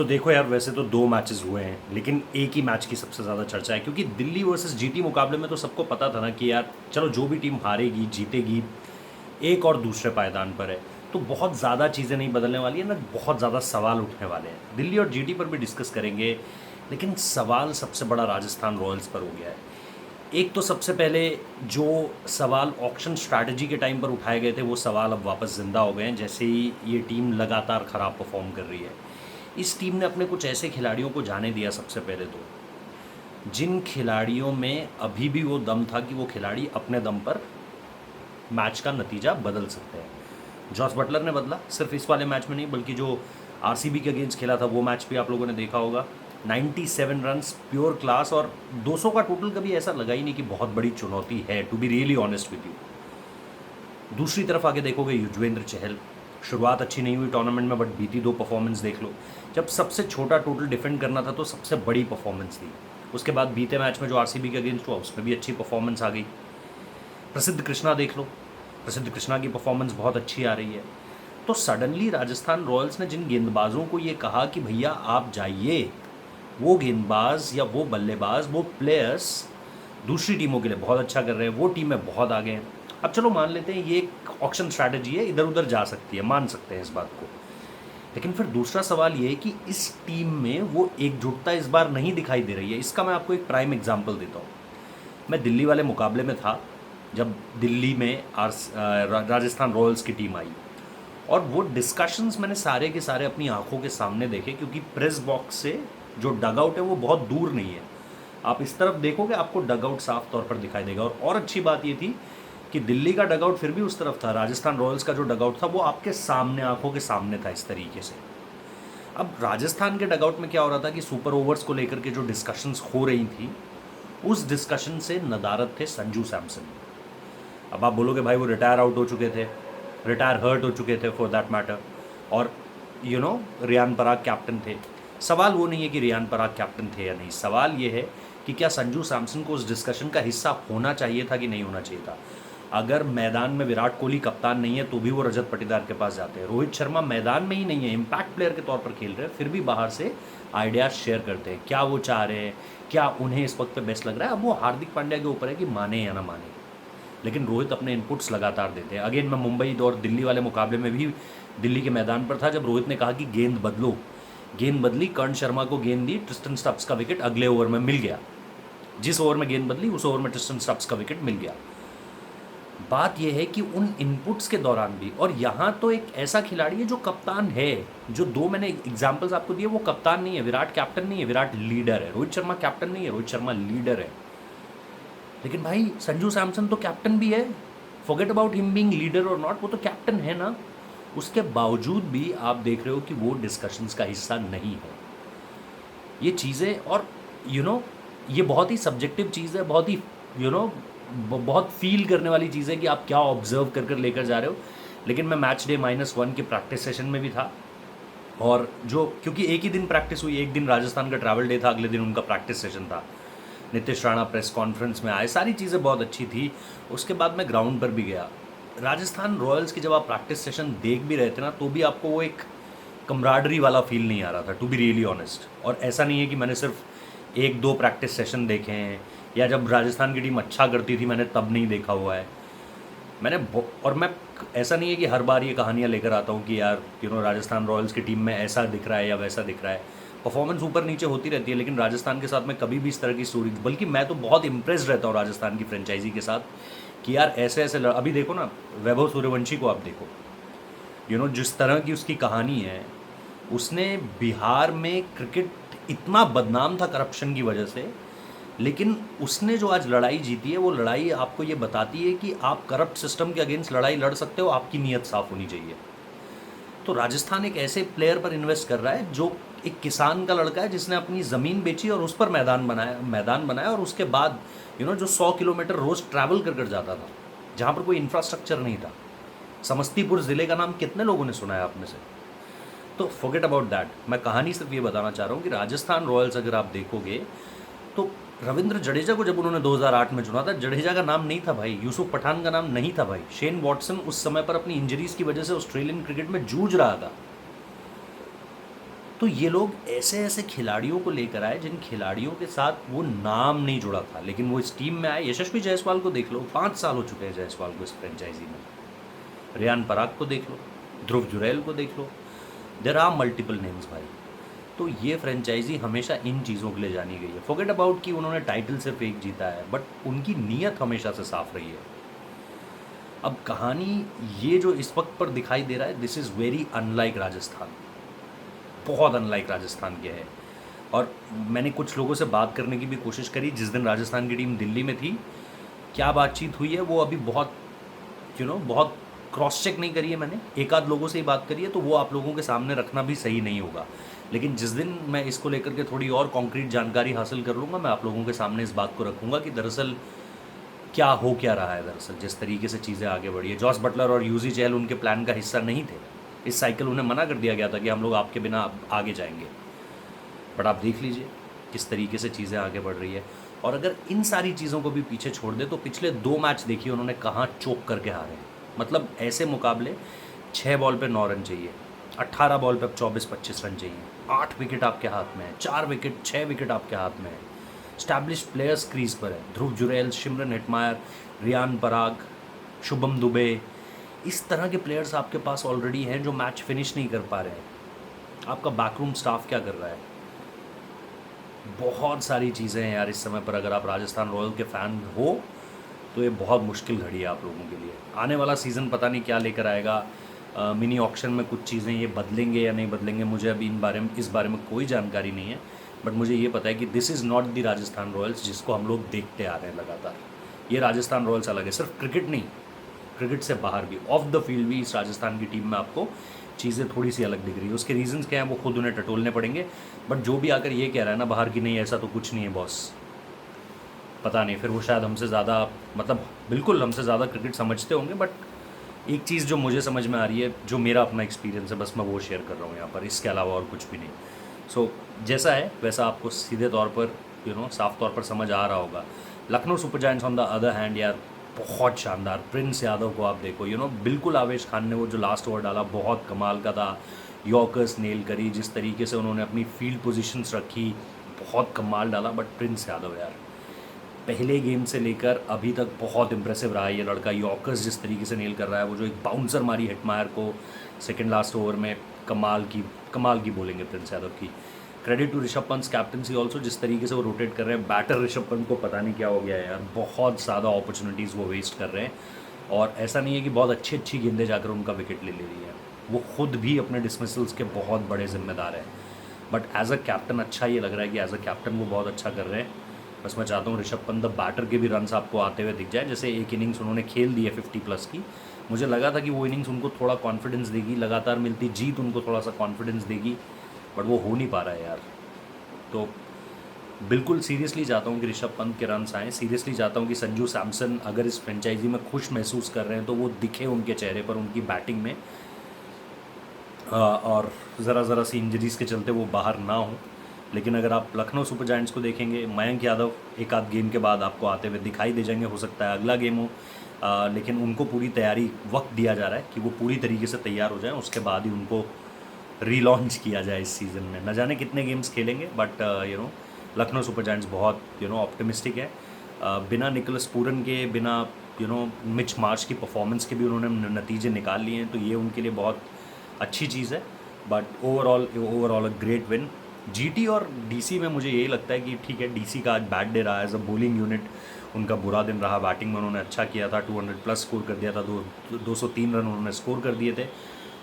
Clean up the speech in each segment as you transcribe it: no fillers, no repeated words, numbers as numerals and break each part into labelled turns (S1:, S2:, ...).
S1: तो देखो यार, वैसे तो दो मैचेस हुए हैं, लेकिन एक ही मैच की सबसे ज़्यादा चर्चा है, क्योंकि दिल्ली वर्सेस जीटी मुकाबले में तो सबको पता था ना कि यार चलो जो भी टीम हारेगी जीतेगी एक और दूसरे पायदान पर है। तो बहुत ज़्यादा चीज़ें नहीं बदलने वाली है ना, बहुत ज़्यादा सवाल उठने वाले हैं। दिल्ली और जीटी पर भी डिस्कस करेंगे, लेकिन सवाल सबसे बड़ा राजस्थान रॉयल्स पर हो गया है। एक तो सबसे पहले जो सवाल ऑक्शन स्ट्रैटेजी के टाइम पर उठाए गए थे, वो सवाल अब वापस ज़िंदा हो गए हैं, जैसे ही ये टीम लगातार ख़राब परफॉर्म कर रही है। इस टीम ने अपने कुछ ऐसे खिलाड़ियों को जाने दिया, सबसे पहले तो जिन खिलाड़ियों में अभी भी वो दम था कि वो खिलाड़ी अपने दम पर मैच का नतीजा बदल सकते हैं। जॉस बटलर ने बदला, सिर्फ इस वाले मैच में नहीं बल्कि जो आरसीबी के अगेंस्ट खेला था वो मैच भी आप लोगों ने देखा होगा। 97 रन्स प्योर क्लास, और 200 का टोटल कभी ऐसा लगा ही नहीं कि बहुत बड़ी चुनौती है, to be really honest with you. दूसरी तरफ आगे देखोगे युजवेंद्र चहल, शुरुआत अच्छी नहीं हुई टूर्नामेंट में, बट बीती दो परफॉर्मेंस देख लो। जब सबसे छोटा टोटल डिफेंड करना था तो सबसे बड़ी परफॉर्मेंस थी। उसके बाद बीते मैच में जो आरसीबी के अगेंस्ट हुआ उसमें भी अच्छी परफॉर्मेंस आ गई। प्रसिद्ध कृष्णा देख लो, प्रसिद्ध कृष्णा की परफॉर्मेंस बहुत अच्छी आ रही है। तो सडनली राजस्थान रॉयल्स ने जिन गेंदबाजों को ये कहा कि भैया आप जाइए, वो गेंदबाज या वो बल्लेबाज, वो प्लेयर्स दूसरी टीमों के लिए बहुत अच्छा कर रहे हैं, वो टीमें बहुत आगे हैं। अब चलो मान लेते हैं ये एक ऑक्शन स्ट्रैटेजी है, इधर उधर जा सकती है, मान सकते हैं इस बात को। लेकिन फिर दूसरा सवाल ये है कि इस टीम में वो एकजुटता इस बार नहीं दिखाई दे रही है। इसका मैं आपको एक प्राइम एग्जांपल देता हूँ। मैं दिल्ली वाले मुकाबले में था, जब दिल्ली में राजस्थान रॉयल्स की टीम आई, और वो डिस्कशंस मैंने सारे के सारे अपनी आंखों के सामने देखे, क्योंकि प्रेस बॉक्स से जो डगआउट है वो बहुत दूर नहीं है। आप इस तरफ देखोगे आपको डगआउट साफ तौर पर दिखाई देगा। और अच्छी बात ये थी कि दिल्ली का डगआउट फिर भी उस तरफ था, राजस्थान रॉयल्स का जो डगआउट था वो आपके सामने, आंखों के सामने था इस तरीके से। अब राजस्थान के डगआउट में क्या हो रहा था कि सुपर ओवर्स को लेकर के जो डिस्कशंस हो रही थी, उस डिस्कशन से नदारद थे संजू सैमसन। अब आप बोलोगे भाई वो रिटायर आउट हो चुके थे, रिटायर हर्ट हो चुके थे फॉर दैट मैटर, और रियान पराग कैप्टन थे। सवाल वो नहीं है कि रियान पराग कैप्टन थे या नहीं, सवाल ये है कि क्या संजू सैमसन को उस डिस्कशन का हिस्सा होना चाहिए था कि नहीं होना चाहिए था। अगर मैदान में विराट कोहली कप्तान नहीं है तो भी वो रजत पाटीदार के पास जाते हैं। रोहित शर्मा मैदान में ही नहीं है, इम्पैक्ट प्लेयर के तौर पर खेल रहे हैं, फिर भी बाहर से आइडियाज शेयर करते हैं। क्या वो चाह रहे हैं, क्या उन्हें इस वक्त पे बेस्ट लग रहा है, अब वो हार्दिक पांड्या के ऊपर है कि माने या ना माने। लेकिन रोहित अपने इनपुट्स लगातार देते हैं। अगेन मैं मुंबई और दिल्ली वाले मुकाबले में भी दिल्ली के मैदान पर था, जब रोहित ने कहा कि गेंद बदलो, गेंद बदली, कर्ण शर्मा को गेंद दी, ट्रिस्टन स्टब्स का विकेट अगले ओवर में मिल गया। जिस ओवर में गेंद बदली उस ओवर में ट्रिस्टन स्टब्स का विकेट मिल गया। बात यह है कि उन इनपुट्स के दौरान भी, और यहाँ तो एक ऐसा खिलाड़ी है जो कप्तान है, जो दो मैंने एग्जाम्पल्स आपको दिए, वो कप्तान नहीं है, विराट कैप्टन नहीं है, विराट लीडर है। रोहित शर्मा कैप्टन नहीं है, रोहित शर्मा लीडर है। लेकिन भाई संजू सैमसन तो कैप्टन भी है, forget about him being leader और नॉट, वो तो कैप्टन है ना। उसके बावजूद भी आप देख रहे हो कि वो डिस्कशंस का हिस्सा नहीं है। ये चीज़ें, और ये बहुत ही सब्जेक्टिव चीज़ है, बहुत ही बहुत फील करने वाली चीज़ है कि आप क्या ऑब्जर्व कर लेकर जा रहे हो। लेकिन मैं मैच डे -1 के प्रैक्टिस सेशन में भी था, और जो क्योंकि एक ही दिन प्रैक्टिस हुई, एक दिन राजस्थान का ट्रैवल डे था, अगले दिन उनका प्रैक्टिस सेशन था। नीतीश राणा प्रेस कॉन्फ्रेंस में आए, सारी चीज़ें बहुत अच्छी थी। उसके बाद मैं ग्राउंड पर भी गया। राजस्थान रॉयल्स की जब आप प्रैक्टिस सेशन देख भी रहे थे ना, तो भी आपको वो एक कमराडरी वाला फील नहीं आ रहा था, टू बी रियली ऑनेस्ट। और ऐसा नहीं है कि मैंने सिर्फ एक दो प्रैक्टिस सेशन देखे हैं, या जब राजस्थान की टीम अच्छा करती थी मैंने तब नहीं देखा हुआ है। और मैं ऐसा नहीं है कि हर बार ये कहानियाँ लेकर आता हूँ कि यार राजस्थान रॉयल्स की टीम में ऐसा दिख रहा है या वैसा दिख रहा है। परफॉर्मेंस ऊपर नीचे होती रहती है, लेकिन राजस्थान के साथ मैं कभी भी इस तरह की स्टोरी, बल्कि मैं तो बहुत इम्प्रेस्ड रहता हूँ राजस्थान की फ्रेंचाइजी के साथ कि यार ऐसे ऐसे अभी देखो ना, वैभव सूर्यवंशी को आप देखो, जिस तरह की उसकी कहानी है। उसने बिहार में क्रिकेट इतना बदनाम था करप्शन की वजह से, लेकिन उसने जो आज लड़ाई जीती है, वो लड़ाई आपको ये बताती है कि आप करप्ट सिस्टम के अगेंस्ट लड़ाई लड़ सकते हो, आपकी नीयत साफ होनी चाहिए। तो राजस्थान एक ऐसे प्लेयर पर इन्वेस्ट कर रहा है जो एक किसान का लड़का है, जिसने अपनी ज़मीन बेची और उस पर मैदान बनाया, और उसके बाद जो 100 किलोमीटर रोज़ ट्रैवल कर जाता था, जहाँ पर कोई इंफ्रास्ट्रक्चर नहीं था। समस्तीपुर ज़िले का नाम कितने लोगों ने सुना है आप में से? तो फॉरगेट अबाउट दैट। मैं कहानी सिर्फ ये बताना चाह रहा हूँ कि राजस्थान रॉयल्स अगर आप देखोगे तो रविंद्र जडेजा को जब उन्होंने 2008 में चुना था, जडेजा का नाम नहीं था भाई, यूसुफ पठान का नाम नहीं था भाई। शेन वॉटसन उस समय पर अपनी इंजरीज की वजह से ऑस्ट्रेलियन क्रिकेट में जूझ रहा था। तो ये लोग ऐसे ऐसे खिलाड़ियों को लेकर आए जिन खिलाड़ियों के साथ वो नाम नहीं जुड़ा था, लेकिन वो इस टीम में आए। यशस्वी जायसवाल को देख लो, 5 साल हो चुके हैं जायसवाल को इस फ्रेंचाइजी में। रियान पराग को देख लो, ध्रुव जुरैल को देख लो, देर आर मल्टीपल नेम्स भाई। तो ये फ्रेंचाइजी हमेशा इन चीज़ों के लिए जानी गई है। फॉरगेट अबाउट कि उन्होंने टाइटल सिर्फ एक जीता है, बट उनकी नीयत हमेशा से साफ रही है। अब कहानी ये जो इस वक्त पर दिखाई दे रहा है, this is very unlike Rajasthan, बहुत अनलाइक राजस्थान के है। और मैंने कुछ लोगों से बात करने की भी कोशिश करी जिस दिन राजस्थान की टीम दिल्ली में थी। क्या बातचीत हुई है वो अभी बहुत बहुत क्रॉस चेक नहीं करी है मैंने, एक आध लोगों से ही बात करी है, तो वो आप लोगों के सामने रखना भी सही नहीं होगा। लेकिन जिस दिन मैं इसको लेकर के थोड़ी और कॉन्क्रीट जानकारी हासिल कर लूँगा, मैं आप लोगों के सामने इस बात को रखूँगा कि दरअसल क्या रहा है। दरअसल जिस तरीके से चीज़ें आगे बढ़ी है, जॉस बटलर और यूजी चहल उनके प्लान का हिस्सा नहीं थे। इस साइकिल उन्हें मना कर दिया गया था कि हम लोग आपके बिना आगे जाएंगे। बट आप देख लीजिए किस तरीके से चीज़ें आगे बढ़ रही है। और अगर इन सारी चीज़ों को भी पीछे छोड़ दे तो पिछले 2 मैच देखिए उन्होंने कहाँ चोक करके हारे। मतलब ऐसे मुकाबले 6 बॉल पे 9 रन चाहिए, 18 बॉल पे 24-25 रन चाहिए, 8 विकेट आपके हाथ में है, 4 विकेट 6 विकेट आपके हाथ में है, स्टैब्लिश प्लेयर्स क्रीज पर है, ध्रुव जुरैल, शिमरन हेटमायर, रियान पराग, शुभम दुबे, इस तरह के प्लेयर्स आपके पास ऑलरेडी हैं जो मैच फिनिश नहीं कर पा रहे हैं। आपका बैकरूम स्टाफ क्या कर रहा है? बहुत सारी चीज़ें हैं यार इस समय पर। अगर आप राजस्थान रॉयल के फ़ैन हो तो ये बहुत मुश्किल घड़ी है आप लोगों के लिए। आने वाला सीज़न पता नहीं क्या लेकर आएगा। मिनी ऑक्शन में कुछ चीज़ें ये बदलेंगे या नहीं बदलेंगे, मुझे अभी इस बारे में कोई जानकारी नहीं है। बट मुझे ये पता है कि this is not the Rajasthan Royals जिसको हम लोग देखते आ रहे हैं लगातार। ये राजस्थान रॉयल्स अलग है, सिर्फ क्रिकेट नहीं, क्रिकेट से बाहर भी, ऑफ द फील्ड भी इस राजस्थान की टीम में आपको चीज़ें थोड़ी सी अलग दिख रही है। उसके रीजंस क्या हैं वो खुद उन्हें टटोलने पड़ेंगे। बट जो भी आकर ये कह रहा है ना बाहर की, नहीं ऐसा तो कुछ नहीं है बॉस, पता नहीं, फिर वो शायद हमसे ज़्यादा, मतलब बिल्कुल हमसे ज़्यादा क्रिकेट समझते होंगे। बट एक चीज़ जो मुझे समझ में आ रही है, जो मेरा अपना एक्सपीरियंस है, बस मैं वो शेयर कर रहा हूँ यहाँ पर, इसके अलावा और कुछ भी नहीं। सो जैसा है वैसा आपको सीधे तौर पर साफ तौर पर समझ आ रहा होगा। Lucknow super giants on the other hand यार बहुत शानदार। प्रिंस यादव को आप देखो, बिल्कुल आवेश खान ने वो जो लास्ट ओवर डाला बहुत कमाल का था। यॉर्कर्स नेल करी, जिस तरीके से उन्होंने अपनी फील्ड पोजीशंस रखी, बहुत कमाल डाला। बट प्रिंस यादव यार पहले गेम से लेकर अभी तक बहुत इंप्रेसिव रहा है ये लड़का। यॉर्कर्स जिस तरीके से नेल कर रहा है, वो जो एक बाउंसर मारी हेटमायर को सेकंड लास्ट ओवर में, कमाल की बोलेंगे प्रिंस यादव की। Credit to Rishabh Pant captaincy also, जिस तरीके से वो रोटेट कर रहे हैं। बैटर ऋषभ पंत को पता नहीं क्या हो गया है यार, बहुत ज़्यादा अपॉर्चुनिटीज़ वो वेस्ट कर रहे हैं। और ऐसा नहीं है कि बहुत अच्छी गेंदें जाकर उनका विकेट ले रही है, वो खुद भी अपने डिसमिसल्स के बहुत बड़े जिम्मेदार हैं। बट एज अ कैप्टन अच्छा ये लग रहा है कि एज अ कैप्टन वो बहुत अच्छा कर रहे हैं। बस मैं चाहता हूँ ऋषभ पंत बैटर के भी रन्स आपको आते हुए दिख जाए। जैसे एक इनिंग्स उन्होंने खेल दी है 50+ की, मुझे लगा था कि वो इनिंग्स उनको थोड़ा कॉन्फिडेंस देगी, लगातार मिलती जीत उनको थोड़ा सा कॉन्फिडेंस देगी, बट वो हो नहीं पा रहा है यार। तो बिल्कुल सीरियसली चाहता हूँ कि ऋषभ पंत के रन्स आएँ। सीरियसली चाहता हूँ कि संजू सैमसन अगर इस फ्रेंचाइजी में खुश महसूस कर रहे हैं तो वो दिखे उनके चेहरे पर, उनकी बैटिंग में। और ज़रा सी इंजरीज़ के चलते वो बाहर ना हो। लेकिन अगर आप लखनऊ सुपर जायंट्स को देखेंगे, मयंक यादव एक आध गेम के बाद आपको आते हुए दिखाई दे जाएंगे। हो सकता है अगला गेम हो, लेकिन उनको पूरी तैयारी, वक्त दिया जा रहा है कि वो पूरी तरीके से तैयार हो जाएं, उसके बाद ही उनको रीलॉन्च किया जाए इस सीज़न में। न जाने कितने गेम्स खेलेंगे, बट लखनऊ सुपर जायंट्स बहुत ऑप्टिमिस्टिक है। बिना निकोलस पूरन के, बिना मिच मार्श की परफॉर्मेंस के भी उन्होंने नतीजे निकाल लिए हैं, तो ये उनके लिए बहुत अच्छी चीज़ है। But overall a great win. GT और डीसी में मुझे यही लगता है कि ठीक है, डीसी का आज बैड डे रहा। एज अ बॉलिंग यूनिट उनका बुरा दिन रहा। बैटिंग में उन्होंने अच्छा किया था, 200+ स्कोर कर दिया था, 203 रन उन्होंने स्कोर कर दिए थे।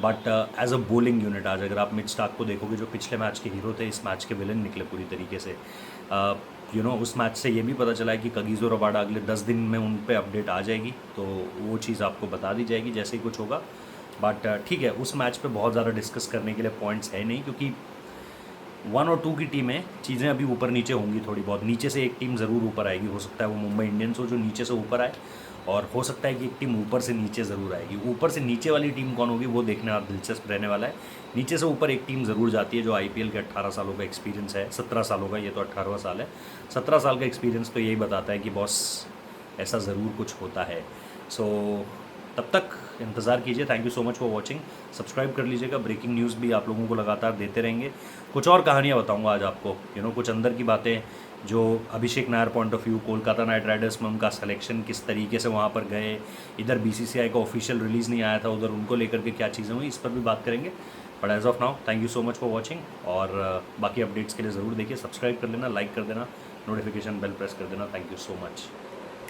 S1: But as a bowling unit आज अगर आप मिच स्टार्क को देखोगे, जो पिछले मैच के हीरो थे, इस मैच के विलन निकले पूरी तरीके से। उस मैच से ये भी पता चला है कि कगिसो रबाडा अगले 10 दिन में उन पे अपडेट आ जाएगी, तो वो चीज़ आपको बता दी जाएगी जैसे ही कुछ होगा। बट ठीक है, उस मैच पे बहुत ज़्यादा डिस्कस करने के लिए पॉइंट्स है नहीं, क्योंकि 1 और 2 की टीमें चीज़ें अभी ऊपर नीचे होंगी थोड़ी बहुत। नीचे से एक टीम ज़रूर ऊपर आएगी, हो सकता है वो मुंबई इंडियंस हो जो नीचे से ऊपर आए, और हो सकता है कि एक टीम ऊपर से नीचे ज़रूर आएगी। ऊपर से नीचे वाली टीम कौन होगी वो देखने आप दिलचस्प रहने वाला है। नीचे से ऊपर एक टीम ज़रूर जाती है जो IPL के 18 सालों का एक्सपीरियंस है, 17 सालों का, ये तो 18वां साल है। 17 साल का एक्सपीरियंस तो यही बताता है कि बॉस ऐसा ज़रूर कुछ होता है। सो तब तक इंतज़ार कीजिए। Thank you so much for watching. Subscribe कर लीजिएगा, ब्रेकिंग न्यूज़ भी आप लोगों को लगातार देते रहेंगे। कुछ और कहानियाँ बताऊँगा आज आपको, कुछ अंदर की बातें, जो Abhishek Nayar point of view, Kolkata Knight Riders में उनका सिलेक्शन किस तरीके से वहाँ पर गए, इधर बीसीसीआई का ऑफिशियल रिलीज़ नहीं आया था, उधर उनको लेकर के क्या चीज़ें हुई, इस पर भी बात करेंगे। But as of now thank you so much for watching, और बाकी अपडेट्स के लिए ज़रूर देखिए, सब्सक्राइब कर लेना, लाइक कर देना, नोटिफिकेशन बेल प्रेस कर देना। Thank you so much.